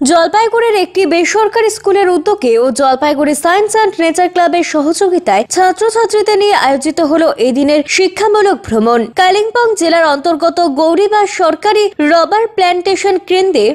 জলপাইগুড়ির একটি বেসরকারি স্কুলের উদ্যোগে ও জলপাইগুড়ি সায়েন্স অ্যান্ড নেচার ক্লাবের সহযোগিতায় ছাত্রছাত্রীদের নিয়ে আয়োজিত হলো এদিনের শিক্ষামূলক ভ্রমণ। কালিম্পং জেলার অন্তর্গত গৌরীবাস সরকারি রবার প্ল্যান্টেশন কেন্দ্রে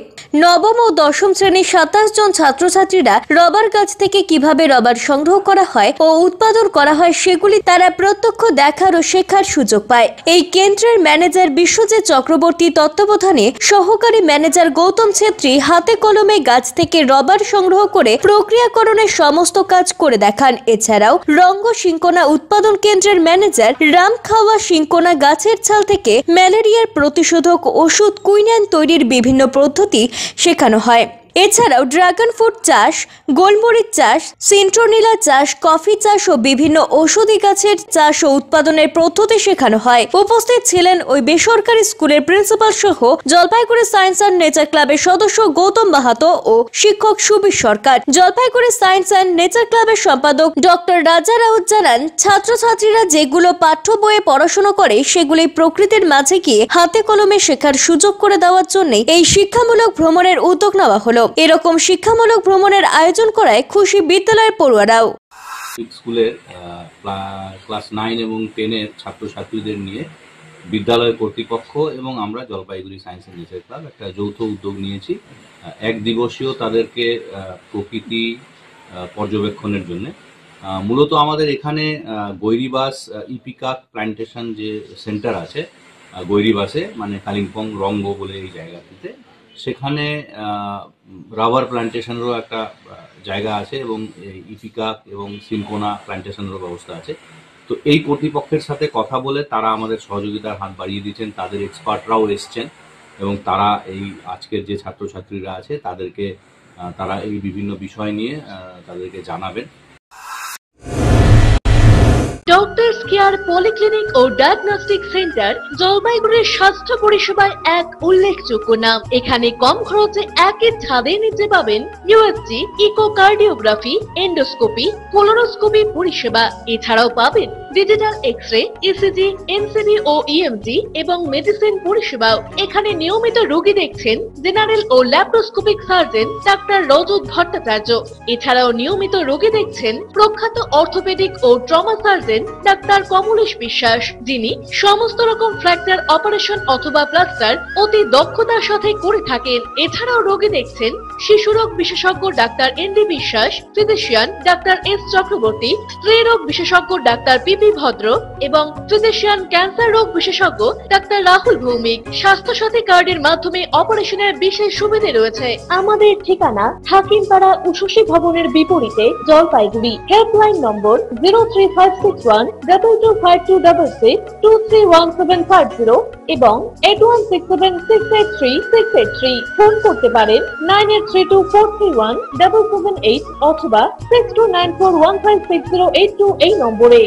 নবম ও দশম শ্রেণীর 27 জন ছাত্রছাত্রীরা রবার গাছ থেকে কিভাবে রবার সংগ্রহ করা হয় ও উৎপাদন করা হয় সেগুলি তারা প্রত্যক্ষ দেখার ও শেখার সুযোগ পায়। এই কেন্দ্রের ম্যানেজার বিশ্বজিৎ চক্রবর্তী তত্ত্বাবধানে সহকারী ম্যানেজার গৌতম ছেত্রী হাতে কলমে গাছ থেকে রবার সংগ্রহ করে প্রক্রিয়াকরণের সমস্ত কাজ করে দেখান। এছাড়াও রঙ্গ সিংকোনা উৎপাদন কেন্দ্রের ম্যানেজার রামখাওয়া সিংকোনা গাছের ছাল থেকে ম্যালেরিয়ার প্রতিষেধক ওষুধ কুইনাইন তৈরির বিভিন্ন পদ্ধতি শেখানো হয়। এছাড়াও ড্রাগন ফ্রুট চাষ, গোলমরিচ চাষ, সিন্ট্রোনিলা চাষ, কফি চাষ ও বিভিন্ন ঔষধি গাছের চাষ ও উৎপাদনের পদ্ধতি শেখানো হয়। উপস্থিত ছিলেন ওই বেসরকারি স্কুলের প্রিন্সিপাল সহ জলপাইগুড়ি সায়েন্স অ্যান্ড নেচার ক্লাবের সদস্য গৌতম মাহাতো ও শিক্ষক সুবীর সরকার। জলপাইগুড়ি সায়েন্স অ্যান্ড নেচার ক্লাবের সম্পাদক ডক্টর রাজা রাউত জানান, ছাত্রছাত্রীরা যেগুলো পাঠ্য বইয়ে পড়াশোনা করে সেগুলি প্রকৃতির মাঝে গিয়ে হাতে কলমে শেখার সুযোগ করে দেওয়ার জন্য এই শিক্ষামূলক ভ্রমণের উদ্যোগ নেওয়া হলো। এরকম শিক্ষামূলক ভ্রমণের আয়োজন করায় খুশি বিদ্যালয়ের পড়ুয়ারাও। স্কুলের ক্লাস 9 এবং 10 এর ছাত্রছাত্রীদের নিয়ে বিদ্যালয় কর্তৃপক্ষ এবং আমরা Jalpaiguri science and nature club একটা যৌথ উদ্যোগ নিয়েছি এক দিবসীয় তাদেরকে প্রকৃতি পর্যবেক্ষণের জন্য। মূলত আমাদের এখানে গৈরিবাস ইপিকাক প্ল্যান্টেশন যে সেন্টার আছে গৈরিবাসে, মানে কালিম্পং রঙ্গ বলে এই জায়গাটিতে, সেখানে রাবার প্ল্যান্টেশনেরও একটা জায়গা আছে এবং ইপিকাক এবং সিনকোনা প্ল্যান্টেশনেরও ব্যবস্থা আছে। তো এই কর্তৃপক্ষের সাথে কথা বলে তারা আমাদের সহযোগিতার হাত বাড়িয়ে দিচ্ছেন, তাদের এক্সপার্টরাও এসছেন এবং তারা এই আজকের যে ছাত্রছাত্রীরা আছে তাদেরকে তারা এই বিভিন্ন বিষয় নিয়ে তাদেরকে জানাবেন। ডক্টরস কেয়ার পলিক্লিনিক ও ডায়াগনস্টিক সেন্টার জলপাইগুড়ির স্বাস্থ্য পরিষেবায় এক উল্লেখযোগ্য নাম। এখানে কম খরচে একই ছাদের নিচে পাবেন ইউএসজি, ইকোকার্ডিওগ্রাফি, এন্ডোস্কোপি, কোলোনোস্কোপি পরিষেবা। এছাড়াও পাবেন ডিজিটাল এক্স-রে, ইসিজি, এনসিবি ও ইএমজি এবং মেডিসিন পরিষেবাও। এখানে নিয়মিত রোগী দেখছেন জেনারেল ও ল্যাপ্রোস্কোপিক সার্জন ডাক্তার রজত ভট্টাচার্য। এছাড়াও নিয়মিত রোগী দেখছেন প্রখ্যাত অর্থোপেডিক ও ট্রমা সার্জন ডাক্তার কমলেশ বিশ্বাস, যিনি সমস্ত রকম ফ্র্যাকচার অপারেশন অথবা প্লাস্টার অতি দক্ষতার সাথে করে থাকেন। এছাড়াও রোগী দেখছেন শিশু রোগ বিশেষজ্ঞ ডাক্তার এনডি বিশ্বাস, ফিজিশিয়ান ডাক্তার এস চক্রবর্তী, স্ত্রী রোগ বিশেষজ্ঞ ডাক্তার পিপি ভদ্র এবং ফিজিশিয়ান ক্যান্সার রোগ বিশেষজ্ঞ ডাক্তার রাহুল ভৌমিক। স্বাস্থ্য সাথী কার্ডের মাধ্যমে অপারেশনের বিশেষ সুবিধা রয়েছে। আমাদের ঠিকানা হাকিমপাড়া উষসী ভবনের বিপরীতে, জলপাইগুড়ি। হেল্পলাইন নম্বর 03561225266, 231750 এবং 8167683683। ফোন করতে পারেন 9832431778 অথবা 6294156082 এই নম্বরে।